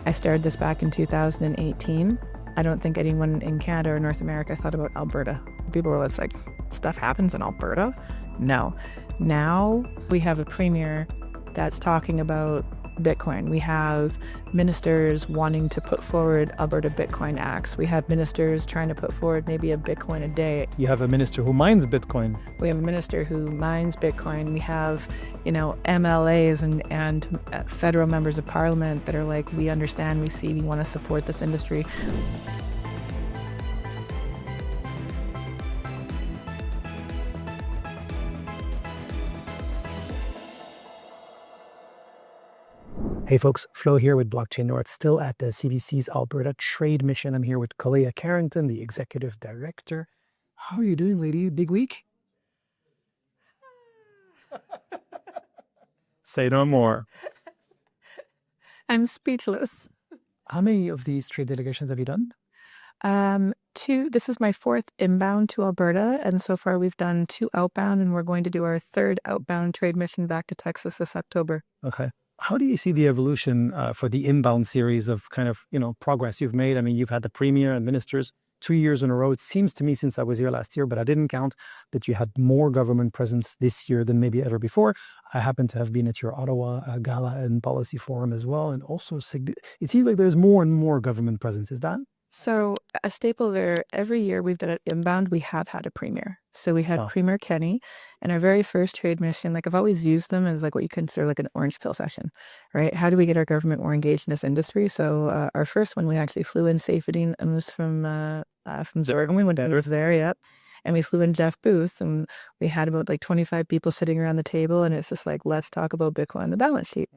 I started this back in 2018. I don't think anyone in Canada or North America thought about Alberta. People were like, stuff happens in Alberta? No. Now we have a premier that's talking about Bitcoin. We have ministers wanting to put forward Alberta Bitcoin Acts. We have ministers trying to put forward maybe a Bitcoin a day. You have a minister who mines Bitcoin. We have a minister who mines Bitcoin. We have, MLAs and federal members of parliament that are like, we understand, we see, we want to support this industry. Hey folks, Flo here with Blockchain North, still at the CBC's Alberta Trade Mission. I'm here with Koleya Karringten, the Executive Director. How are you doing, lady? Big week? Say no more. I'm speechless. How many of these trade delegations have you done? Two. This is my fourth inbound to Alberta, and so far we've done 2 outbound, and we're going to do our 3rd outbound trade mission back to Texas this October. Okay. How do you see the evolution for the inbound series of progress you've made? I mean, you've had the premier and ministers 2 years in a row. It seems to me, since I was here last year, but I didn't count, that you had more government presence this year than maybe ever before. I happen to have been at your Ottawa Gala and Policy Forum as well. And also, it seems like there's more and more government presence. Is that? So a staple there, every year we've done it inbound, we have had a premier. So we had Premier Kenny, and our very first trade mission, I've always used them as what you consider an orange pill session, right? How do we get our government more engaged in this industry? So our first one, we actually flew in safety and was from Zurich, and we went was there, yep. And we flew in Jeff Booth, and we had about 25 people sitting around the table, and it's just let's talk about Bitcoin on the balance sheet.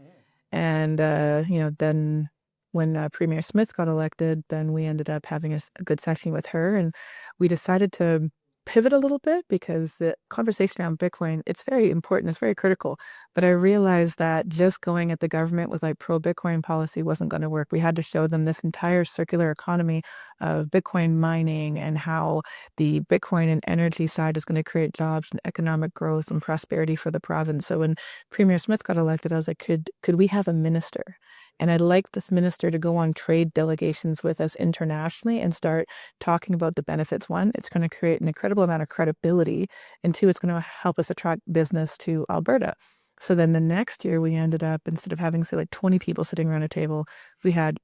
And, then when Premier Smith got elected, then we ended up having a good session with her, and we decided to pivot a little bit because the conversation around Bitcoin, it's very important, it's very critical. But I realized that just going at the government with pro-Bitcoin policy wasn't going to work. We had to show them this entire circular economy of Bitcoin mining and how the Bitcoin and energy side is going to create jobs and economic growth and prosperity for the province. So when Premier Smith got elected, I was like, could we have a minister? And I'd like this minister to go on trade delegations with us internationally and start talking about the benefits. 1, it's going to create an incredible amount of credibility. And 2, it's going to help us attract business to Alberta. So then the next year we ended up, instead of having, say, 20 people sitting around a table, we had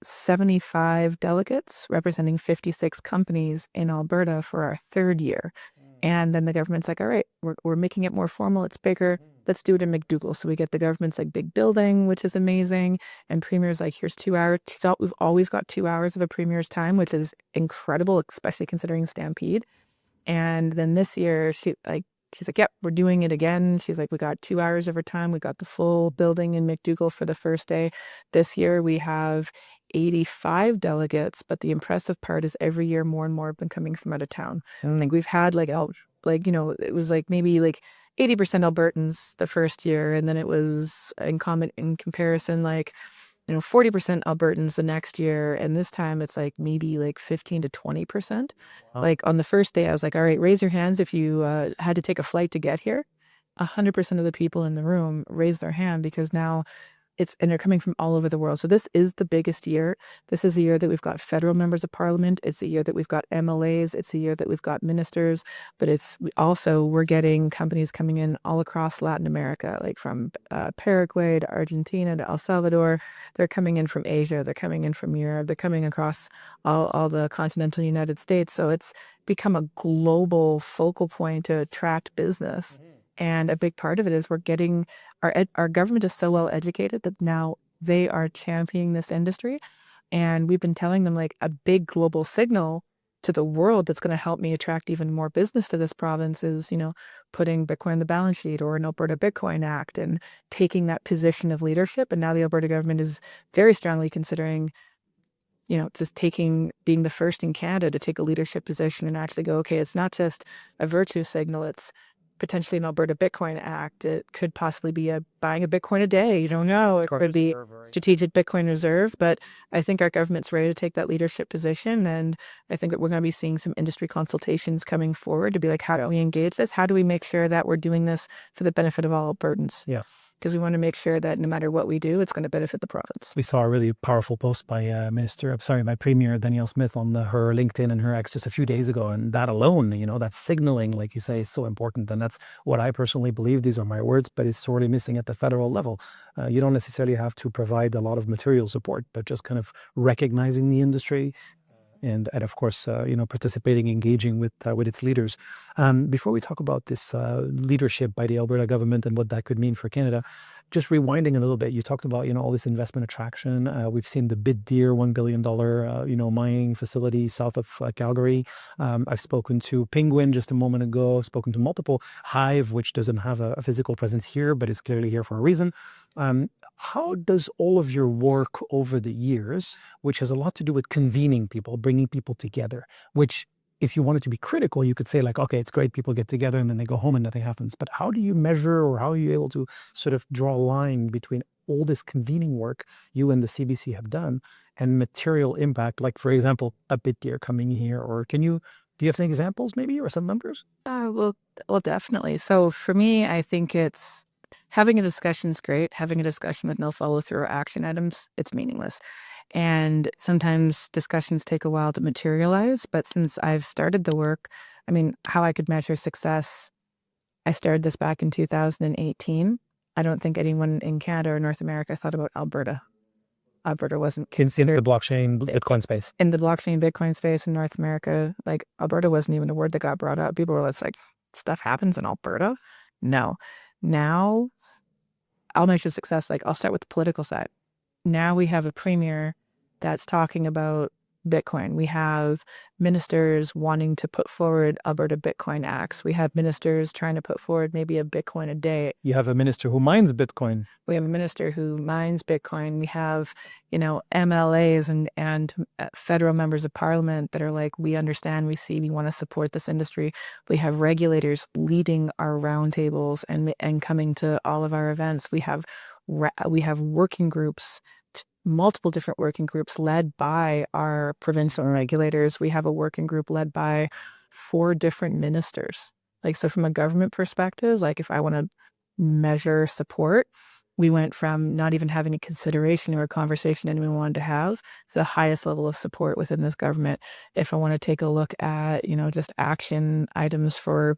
75 delegates representing 56 companies in Alberta for our 3rd year. And then the government's like, all right, we're making it more formal. It's bigger. Let's do it in McDougall. So we get the government's big building, which is amazing. And Premier's here's 2 hours. We've always got 2 hours of a Premier's time, which is incredible, especially considering Stampede. And then this year, she's like, yep, we're doing it again. She's like, we got 2 hours of her time. We got the full building in McDougall for the first day. This year we have 85 delegates, but the impressive part is every year more and more have been coming from out of town. And we've had it was maybe 80% Albertans the first year, and then it was in comparison 40% Albertans the next year, and this time it's maybe 15 to 20%. Wow. On the first day I was like, all right, raise your hands if you had to take a flight to get here. 100% of the people in the room raised their hand because now and they're coming from all over the world. So this is the biggest year. This is the year that we've got federal members of parliament. It's the year that we've got MLAs. It's the year that we've got ministers. But we're getting companies coming in all across Latin America, from Paraguay to Argentina to El Salvador. They're coming in from Asia. They're coming in from Europe. They're coming across all the continental United States. So it's become a global focal point to attract business. And a big part of it is we're getting our government is so well educated that now they are championing this industry. And we've been telling them a big global signal to the world that's going to help me attract even more business to this province is, putting Bitcoin on the balance sheet or an Alberta Bitcoin Act and taking that position of leadership. And now the Alberta government is very strongly considering being the first in Canada to take a leadership position and actually go, okay, it's not just a virtue signal, it's potentially an Alberta Bitcoin Act. It could possibly be buying a Bitcoin a day. You don't know. It could be strategic Bitcoin reserve. But I think our government's ready to take that leadership position. And I think that we're going to be seeing some industry consultations coming forward to be how do we engage this? How do we make sure that we're doing this for the benefit of all Albertans? Yeah. because we want to make sure that no matter what we do, it's going to benefit the province. We saw a really powerful post by my Premier Danielle Smith on her LinkedIn and her X just a few days ago. And that alone, that signaling, like you say, is so important. And that's what I personally believe. These are my words, but it's sorely missing at the federal level. You don't necessarily have to provide a lot of material support, but just kind of recognizing the industry, and of course, participating, engaging with its leaders. Before we talk about this leadership by the Alberta government and what that could mean for Canada, just rewinding a little bit, you talked about, all this investment attraction. We've seen the Deer $1 billion, mining facility south of Calgary. I've spoken to Penguin just a moment ago, spoken to multiple. Hive, which doesn't have a physical presence here, but is clearly here for a reason. How does all of your work over the years, which has a lot to do with convening people, bringing people together, which if you wanted to be critical, you could say like, okay, it's great, people get together and then they go home and nothing happens. But how do you measure, or how are you able to sort of draw a line between all this convening work you and the CBC have done and material impact? Like, for example, a Deer coming here, or do you have some examples maybe, or some numbers? Well, definitely. So for me, I think it's having a discussion is great. Having a discussion with no follow through or action items, it's meaningless. And sometimes discussions take a while to materialize. But since I've started the work, how I could measure success, I started this back in 2018. I don't think anyone in Canada or North America thought about Alberta. Alberta wasn't considered the blockchain Bitcoin space. In the blockchain Bitcoin space in North America, like Alberta wasn't even a word that got brought up. People were like, stuff happens in Alberta? No. Now, I'll measure success. Like, I'll start with the political side. Now we have a premier that's talking about Bitcoin. We have ministers wanting to put forward Alberta Bitcoin Acts. We have ministers trying to put forward maybe a Bitcoin a day. You have a minister who mines Bitcoin. We have a minister who mines Bitcoin. We have, MLAs and federal members of parliament that are like, we understand, we see, we want to support this industry. We have regulators leading our roundtables and coming to all of our events. We have working groups, multiple different working groups led by our provincial regulators. We have a working group led by 4 different ministers. Like, so from a government perspective, like if I want to measure support, we went from not even having a consideration or a conversation anyone wanted to have to the highest level of support within this government. If I want to take a look at, just action items for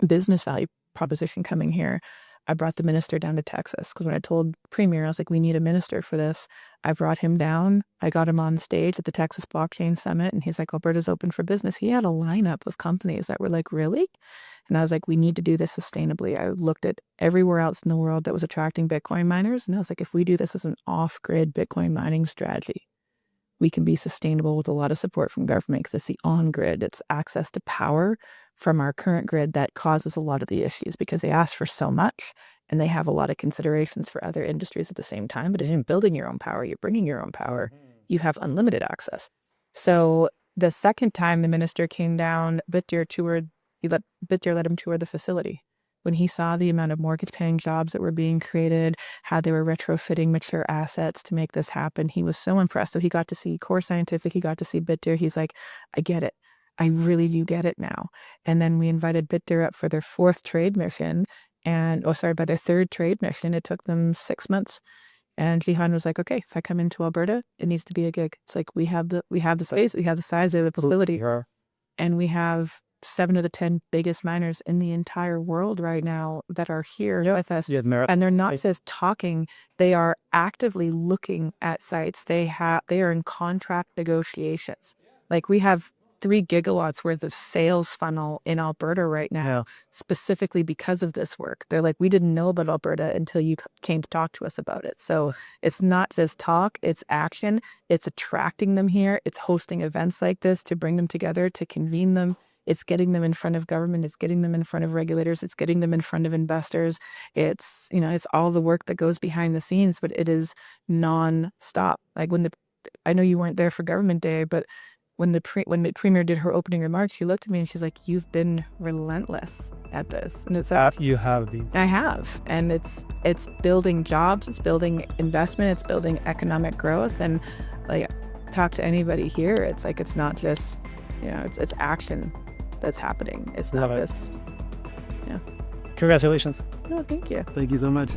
business value proposition coming here, I brought the minister down to Texas, because when I told Premier, I was like, we need a minister for this. I brought him down. I got him on stage at the Texas Blockchain Summit, and he's like, Alberta's open for business. He had a lineup of companies that were like, really? And I was like, we need to do this sustainably. I looked at everywhere else in the world that was attracting Bitcoin miners, and I was like, if we do this as an off-grid Bitcoin mining strategy, we can be sustainable with a lot of support from government, because it's the on-grid. It's access to power from our current grid that causes a lot of the issues, because they ask for so much and they have a lot of considerations for other industries at the same time. But if you're building your own power, you're bringing your own power, you have unlimited access. So the second time the minister came down, Bitdeer let him tour the facility. When he saw the amount of mortgage-paying jobs that were being created, how they were retrofitting mature assets to make this happen, he was so impressed. So he got to see Core Scientific, he got to see Bitdeer. He's like, I get it. I really do get it now. And then we invited Bitdeer up for their 4th trade mission. By their 3rd trade mission. It took them 6 months. And Jihan was like, okay, if I come into Alberta, it needs to be a gig. It's like, we have the space, we have the size of the facility, and we have 7 of the 10 biggest miners in the entire world right now that are here with us. And they're not just talking, they are actively looking at sites. They are in contract negotiations. Like, we have 3 gigawatts worth of sales funnel in Alberta right now, specifically because of this work. They're like, we didn't know about Alberta until you came to talk to us about it. So it's not just talk, it's action. It's attracting them here. It's hosting events like this to bring them together, to convene them. It's getting them in front of government. It's getting them in front of regulators. It's getting them in front of investors. It's, it's all the work that goes behind the scenes, but it is non-stop. Like, I know you weren't there for Government Day, but when the Premier did her opening remarks, she looked at me and she's like, you've been relentless at this. And it's like, you have been. I have. And it's building jobs, it's building investment, it's building economic growth. And like, talk to anybody here, it's like, it's not just, it's action that's happening. It's not just, Congratulations. No, thank you. Thank you so much.